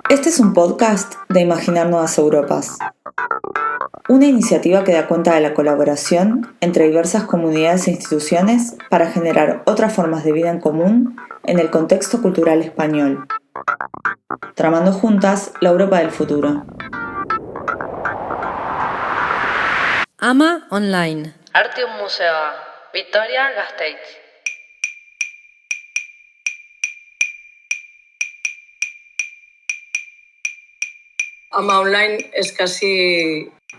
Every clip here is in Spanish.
Este es un podcast de Imaginar Nuevas Europas, una iniciativa que da cuenta de la colaboración entre diversas comunidades e instituciones para generar otras formas de vida en común en el contexto cultural español, tramando juntas la Europa del futuro. Ama Online. Artium Museoa, Vitoria Gasteiz. Ama Online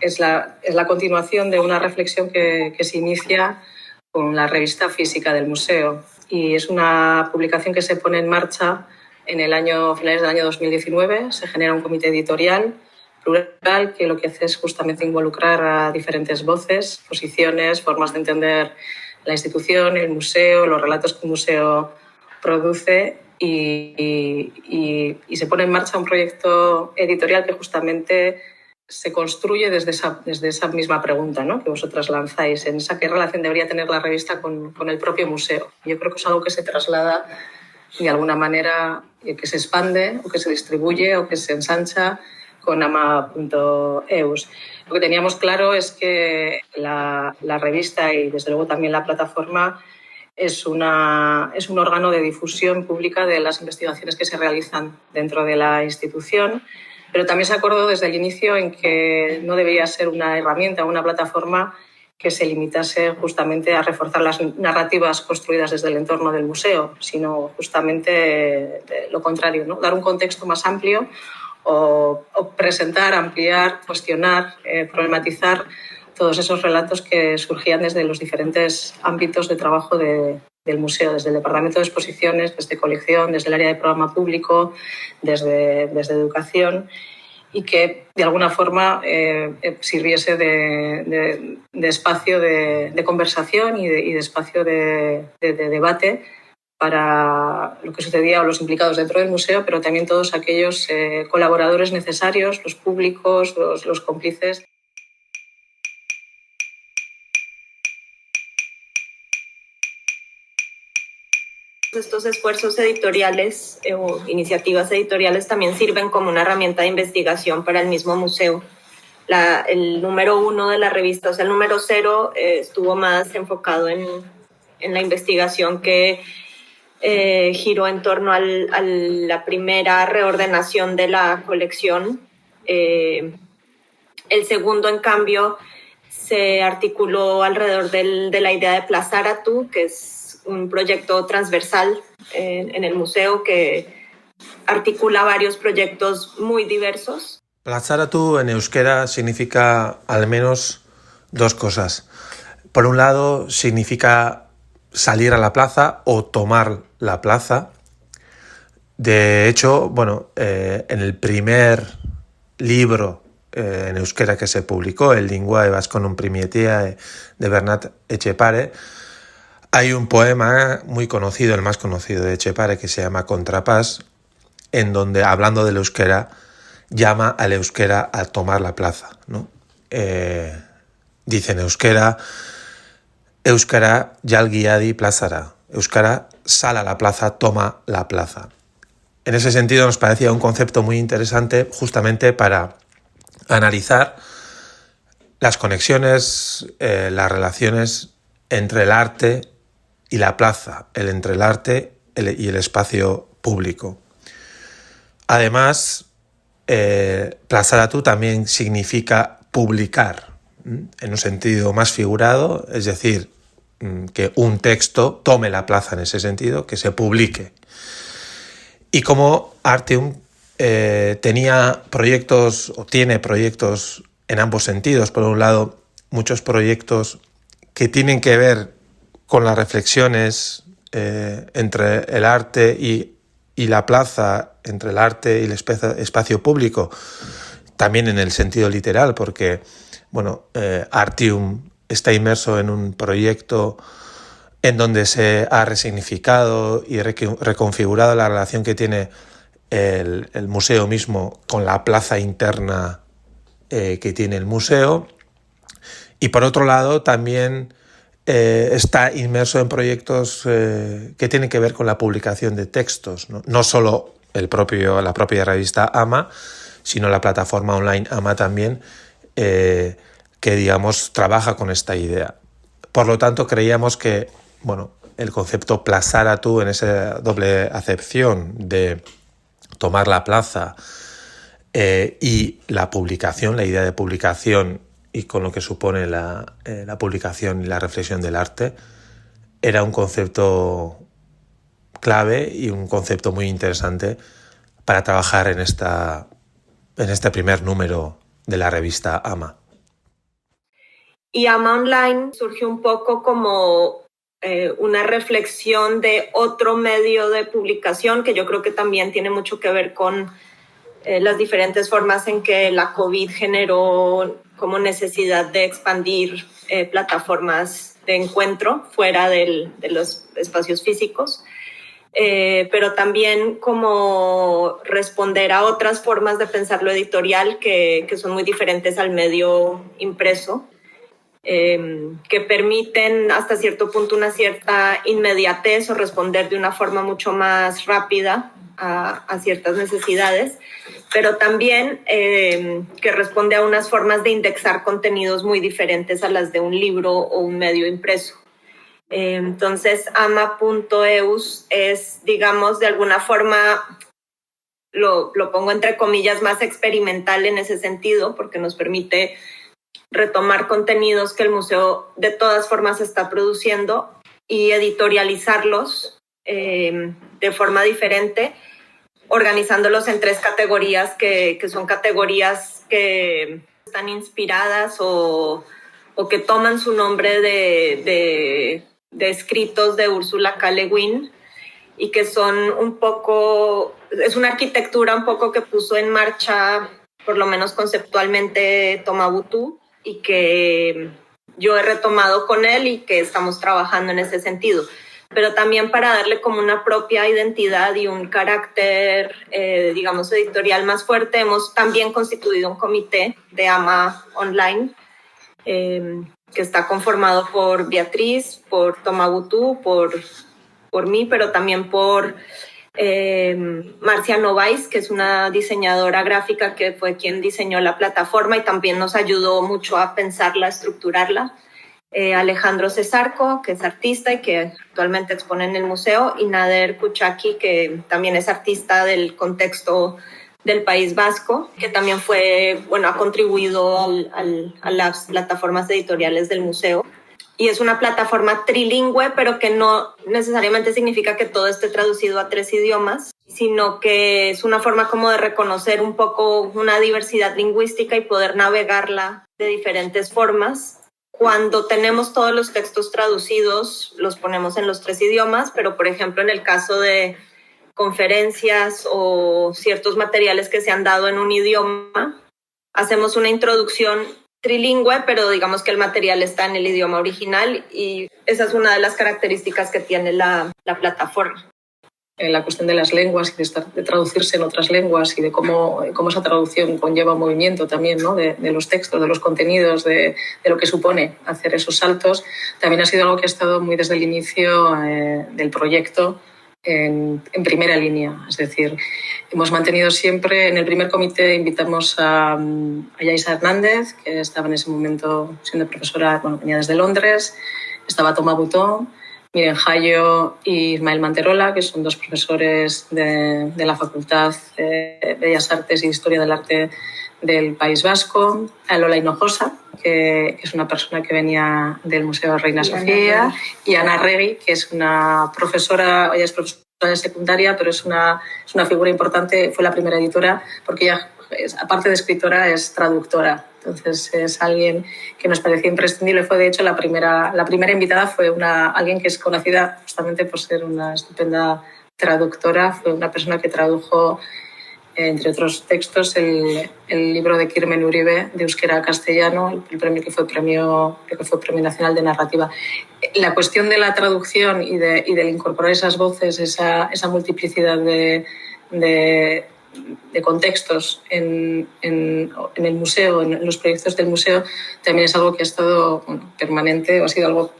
es la continuación de una reflexión que se inicia con la revista física del museo, y es una publicación que se pone en marcha en finales del año 2019. Se genera un comité editorial plural que lo que hace es justamente involucrar a diferentes voces, posiciones, formas de entender la institución, el museo, los relatos que el museo produce, y se pone en marcha un proyecto editorial que justamente se construye desde esa misma pregunta, ¿no?, que vosotras lanzáis, en esa qué relación debería tener la revista con el propio museo. Yo creo que es algo que se traslada de alguna manera, que se expande o que se distribuye o que se ensancha con ama.eus. Lo que teníamos claro es que la revista y desde luego también la plataforma es un órgano de difusión pública de las investigaciones que se realizan dentro de la institución, pero también se acordó desde el inicio en que no debería ser una herramienta, una plataforma que se limitase justamente a reforzar las narrativas construidas desde el entorno del museo, sino justamente lo contrario, ¿no?, dar un contexto más amplio o presentar, ampliar, cuestionar, problematizar todos esos relatos que surgían desde los diferentes ámbitos de trabajo del museo, desde el departamento de exposiciones, desde colección, desde el área de programa público, desde educación, y que de alguna forma sirviese de espacio de conversación y de espacio de debate para lo que sucedía o los implicados dentro del museo, pero también todos aquellos colaboradores necesarios, los públicos, los cómplices. Estos esfuerzos editoriales o iniciativas editoriales también sirven como una herramienta de investigación para el mismo museo. El número 1 de la revista, o sea, el número 0, estuvo más enfocado en la investigación que giró en torno a la primera reordenación de la colección. El segundo, en cambio, se articuló alrededor de la idea de Plazaratu, que es un proyecto transversal en el museo que articula varios proyectos muy diversos. Plazaratu en euskera significa al menos dos cosas. Por un lado, significa salir a la plaza o tomar la plaza. De hecho, en el primer libro en euskera que se publicó, el Linguae Vasconum Primitiae de Bernat Etxepare, hay un poema muy conocido, el más conocido de Etxepare, que se llama Contrapás, en donde, hablando del euskera, llama al euskera a tomar la plaza, ¿no? Dice en euskera: Euskara jalgiadi plazara. Euskara, sal a la plaza, toma la plaza. En ese sentido nos parecía un concepto muy interesante justamente para analizar las conexiones, las relaciones entre el arte y la plaza, entre el arte y el espacio público. Además, Plazaratu también significa publicar, en un sentido más figurado, es decir, que un texto tome la plaza en ese sentido, que se publique. Y como Artium tenía proyectos, o tiene proyectos en ambos sentidos, por un lado, muchos proyectos que tienen que ver con las reflexiones entre el arte y la plaza, entre el arte y el espacio público, también en el sentido literal, porque Artium está inmerso en un proyecto en donde se ha resignificado y reconfigurado la relación que tiene el museo mismo con la plaza interna que tiene el museo. Y por otro lado, también está inmerso en proyectos que tienen que ver con la publicación de textos, no solo la propia revista AMA, sino la plataforma online AMA también, que digamos trabaja con esta idea. Por lo tanto, creíamos que el concepto Plazara tú, en esa doble acepción de tomar la plaza y la publicación, la idea de publicación y con lo que supone la publicación y la reflexión del arte, era un concepto clave y un concepto muy interesante para trabajar en este primer número de la revista AMA. Y AMA Online surgió un poco como una reflexión de otro medio de publicación que yo creo que también tiene mucho que ver con las diferentes formas en que la COVID generó como necesidad de expandir plataformas de encuentro fuera de los espacios físicos, pero también como responder a otras formas de pensar lo editorial que son muy diferentes al medio impreso, que permiten hasta cierto punto una cierta inmediatez o responder de una forma mucho más rápida a ciertas necesidades, pero también que responde a unas formas de indexar contenidos muy diferentes a las de un libro o un medio impreso. Entonces, ama.eus es, digamos, de alguna forma, lo pongo entre comillas, más experimental en ese sentido, porque nos permite retomar contenidos que el museo de todas formas está produciendo y editorializarlos de forma diferente, organizándolos en 3 categorías que son categorías que están inspiradas o que toman su nombre de escritos de Ursula K. Le Guin y que son un poco, es una arquitectura un poco que puso en marcha, por lo menos conceptualmente, Thomas Boutou, y que yo he retomado con él y que estamos trabajando en ese sentido. Pero también para darle como una propia identidad y un carácter, digamos, editorial más fuerte, hemos también constituido un comité de AMA Online, que está conformado por Beatriz, por Thomas Boutou, por mí, pero también por Marcia Novais, que es una diseñadora gráfica que fue quien diseñó la plataforma y también nos ayudó mucho a pensarla, a estructurarla. Alejandro Cesarco, que es artista y que actualmente expone en el museo, y Nader Kuchaki, que también es artista del contexto del País Vasco, que también ha contribuido a las plataformas editoriales del museo. Y es una plataforma trilingüe, pero que no necesariamente significa que todo esté traducido a 3 idiomas, sino que es una forma como de reconocer un poco una diversidad lingüística y poder navegarla de diferentes formas. Cuando tenemos todos los textos traducidos, los ponemos en los 3 idiomas, pero por ejemplo en el caso de conferencias o ciertos materiales que se han dado en un idioma, hacemos una introducción trilingüe, pero digamos que el material está en el idioma original y esa es una de las características que tiene la plataforma. La cuestión de las lenguas y de traducirse en otras lenguas y de cómo esa traducción conlleva un movimiento también, ¿no? de los textos, de los contenidos, de lo que supone hacer esos saltos, también ha sido algo que ha estado muy desde el inicio del proyecto en primera línea. Es decir, hemos mantenido siempre, en el primer comité invitamos a Yaisa Hernández, que estaba en ese momento siendo profesora, venía desde Londres, estaba Thomas Boutou, Miren Jayo y Ismael Manterola, que son 2 profesores de la Facultad de Bellas Artes y Historia del Arte del País Vasco, a Lola Hinojosa, que es una persona que venía del Museo Reina Sofía, y Ana Regui, que es una profesora, ella es profesora de secundaria, pero es una figura importante, fue la primera editora, porque ella, aparte de escritora, es traductora. Entonces es alguien que nos parecía imprescindible. Fue de hecho la primera invitada, fue alguien que es conocida justamente por ser una estupenda traductora. Fue una persona que tradujo, entre otros textos, el libro de Kirmen Uribe de euskera a castellano, el premio que fue premio nacional de narrativa. La cuestión de la traducción y de incorporar esas voces, esa multiplicidad de contextos en el museo, en los proyectos del museo, también es algo que ha estado permanente, o ha sido algo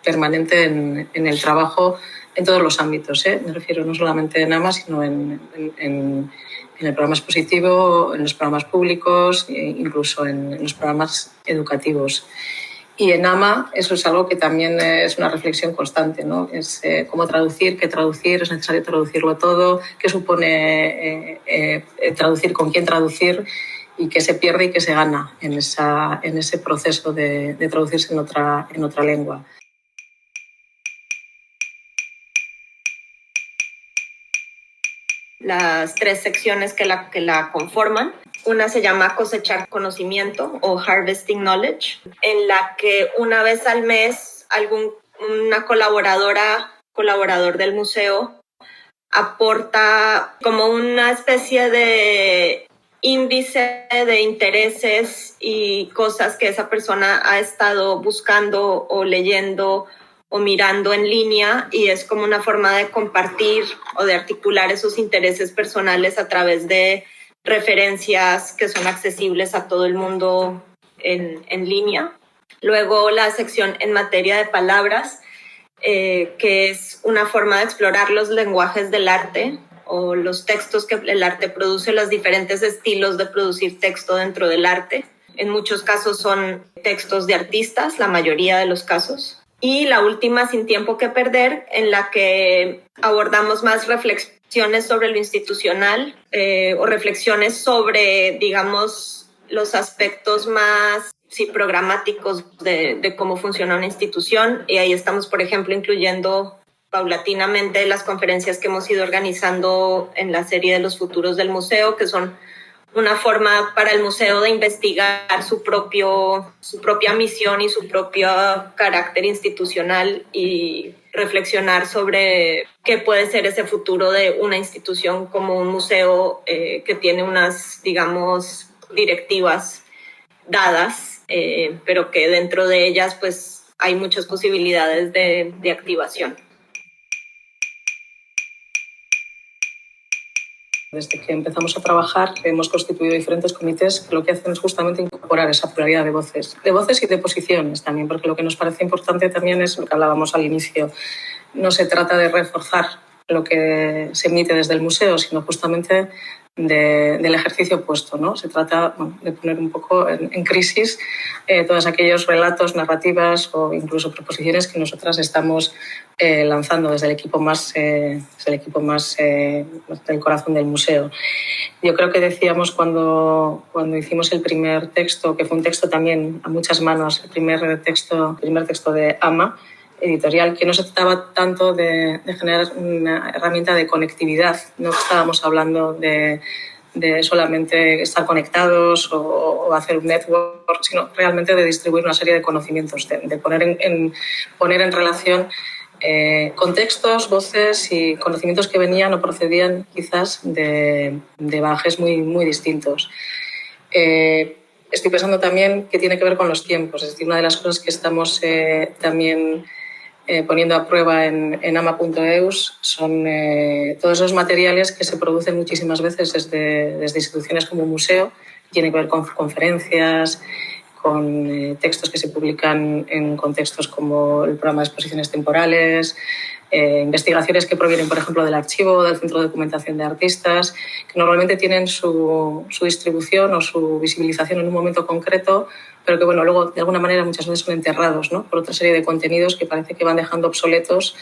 permanente en el trabajo en todos los ámbitos. Me refiero no solamente en AMA, sino en el programa expositivo, en los programas públicos, incluso en los programas educativos. Y en AMA eso es algo que también es una reflexión constante, ¿no? Es cómo traducir, qué traducir, es necesario traducirlo todo, qué supone traducir, con quién traducir y qué se pierde y qué se gana en ese proceso de traducirse en otra lengua. Las 3 secciones que la conforman. Una se llama Cosechar Conocimiento o Harvesting Knowledge, en la que una vez al mes una colaborador del museo aporta como una especie de índice de intereses y cosas que esa persona ha estado buscando o leyendo o mirando en línea, y es como una forma de compartir o de articular esos intereses personales a través de referencias que son accesibles a todo el mundo en línea. Luego la sección en materia de palabras, que es una forma de explorar los lenguajes del arte o los textos que el arte produce, los diferentes estilos de producir texto dentro del arte. En muchos casos son textos de artistas, la mayoría de los casos. Y la última, Sin tiempo que perder, en la que abordamos más reflexiones sobre lo institucional o reflexiones sobre, digamos, los aspectos más programáticos de cómo funciona una institución. Y ahí estamos, por ejemplo, incluyendo paulatinamente las conferencias que hemos ido organizando en la serie de los futuros del museo, que son una forma para el museo de investigar su propia misión y su propio carácter institucional y reflexionar sobre qué puede ser ese futuro de una institución como un museo que tiene unas, digamos, directivas dadas, pero que dentro de ellas pues hay muchas posibilidades de activación. Desde que empezamos a trabajar hemos constituido diferentes comités que lo que hacen es justamente incorporar esa pluralidad de voces y de posiciones también, porque lo que nos parece importante también es lo que hablábamos al inicio. No se trata de reforzar lo que se emite desde el museo, sino justamente del ejercicio opuesto, ¿no? Se trata de poner un poco en crisis todos aquellos relatos, narrativas o incluso proposiciones que nosotras estamos lanzando desde el equipo más del corazón del museo. Yo creo que decíamos cuando hicimos el primer texto, que fue un texto también a muchas manos, el primer texto de AMA, editorial, que no se trataba tanto de generar una herramienta de conectividad, no estábamos hablando de solamente estar conectados o hacer un network, sino realmente de distribuir una serie de conocimientos, de poner en relación contextos, voces y conocimientos que venían o procedían quizás de bagajes muy, muy distintos. Estoy pensando también que tiene que ver con los tiempos, es decir, una de las cosas que estamos también poniendo a prueba en ama.eus son todos esos materiales que se producen muchísimas veces desde instituciones como un museo. Tiene que ver con conferencias, con textos que se publican en contextos como el programa de exposiciones temporales, investigaciones que provienen, por ejemplo, del archivo o del Centro de Documentación de Artistas, que normalmente tienen su distribución o su visibilización en un momento concreto, pero que luego de alguna manera muchas veces son enterrados, ¿no?, por otra serie de contenidos que parece que van dejando obsoletos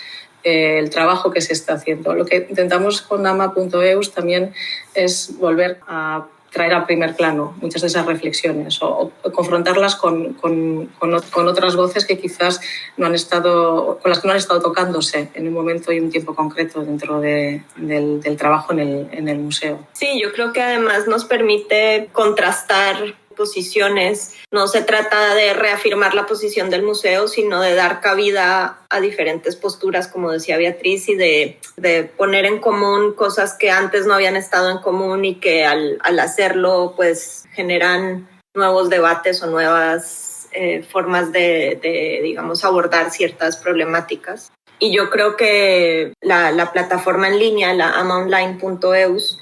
el trabajo que se está haciendo. Lo que intentamos con ama.eus también es volver a traer al primer plano muchas de esas reflexiones o confrontarlas con otras voces que quizás con las que no han estado tocándose en un momento y un tiempo concreto dentro del trabajo en el museo. Sí, yo creo que además nos permite contrastar posiciones. No se trata de reafirmar la posición del museo, sino de dar cabida a diferentes posturas, como decía Beatriz, y de poner en común cosas que antes no habían estado en común y que al hacerlo pues generan nuevos debates o nuevas formas de digamos, abordar ciertas problemáticas. Y yo creo que la plataforma en línea, la amaonline.eus,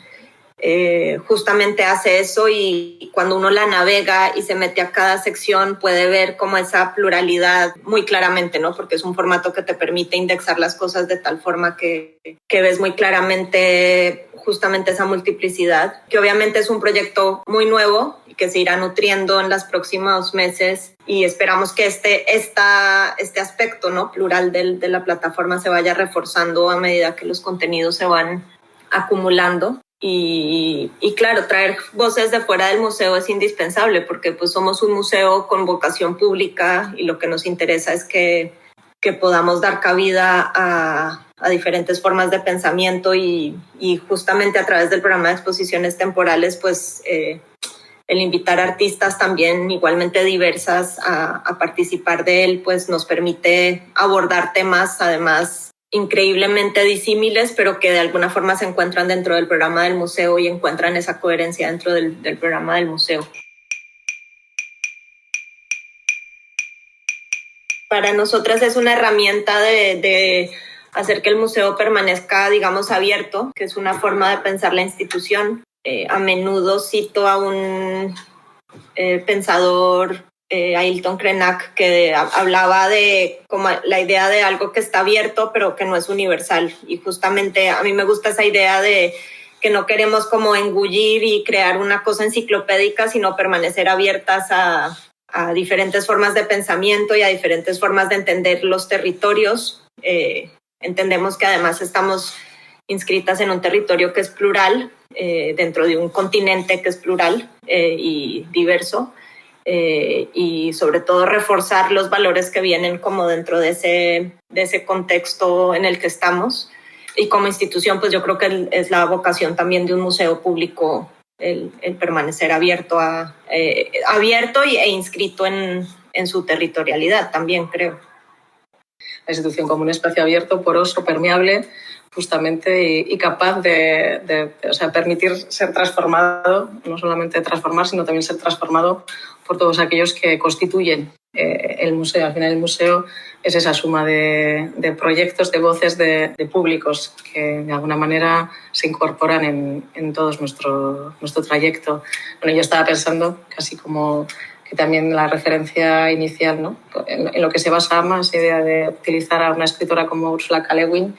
justamente hace eso, y cuando uno la navega y se mete a cada sección puede ver como esa pluralidad muy claramente, ¿no? Porque es un formato que te permite indexar las cosas de tal forma que ves muy claramente justamente esa multiplicidad, que obviamente es un proyecto muy nuevo y que se irá nutriendo en los próximos meses, y esperamos que este aspecto, ¿no?, plural de la plataforma se vaya reforzando a medida que los contenidos se van acumulando. Y claro, traer voces de fuera del museo es indispensable, porque pues somos un museo con vocación pública y lo que nos interesa es que podamos dar cabida a diferentes formas de pensamiento, y justamente a través del programa de exposiciones temporales, pues el invitar artistas también igualmente diversas a participar de él, pues nos permite abordar temas además increíblemente disímiles, pero que de alguna forma se encuentran dentro del programa del museo y encuentran esa coherencia dentro del programa del museo. Para nosotras es una herramienta de hacer que el museo permanezca, digamos, abierto, que es una forma de pensar la institución. A menudo cito a un pensador, Ailton Krenak, que hablaba de como la idea de algo que está abierto pero que no es universal, y justamente a mí me gusta esa idea de que no queremos como engullir y crear una cosa enciclopédica, sino permanecer abiertas a diferentes formas de pensamiento y a diferentes formas de entender los territorios. Entendemos que además estamos inscritas en un territorio que es plural, dentro de un continente que es plural y diverso, y sobre todo reforzar los valores que vienen como dentro de ese contexto en el que estamos. Y como institución, pues yo creo que es la vocación también de un museo público el permanecer abierto e inscrito en su territorialidad también, creo. La institución como un espacio abierto, poroso, permeable, justamente, y capaz de permitir ser transformado, no solamente transformar, sino también ser transformado por todos aquellos que constituyen el museo. Al final el museo es esa suma de proyectos, de voces, de públicos que de alguna manera se incorporan en todo nuestro trayecto. Bueno, yo estaba pensando casi como que también la referencia inicial, ¿no?, en lo que se basa más, idea de utilizar a una escritora como Ursula K. Le Guin,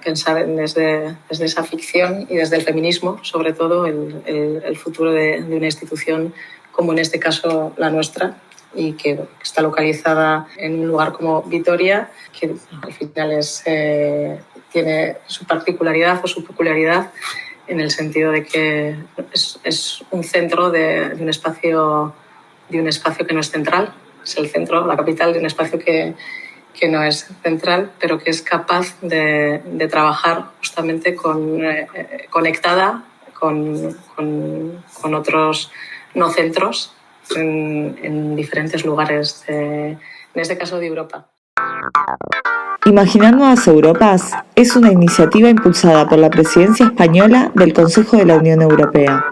pensar desde esa ficción y desde el feminismo, sobre todo, el futuro de una institución como en este caso la nuestra, y que está localizada en un lugar como Vitoria, que al final tiene su particularidad o su peculiaridad, en el sentido de que es un centro de un espacio que no es central. Es el centro, la capital de un espacio que no es central, pero que es capaz de trabajar justamente conectada con otros no centros en diferentes lugares, en este caso de Europa. Imaginar Nuevas Europas es una iniciativa impulsada por la Presidencia Española del Consejo de la Unión Europea.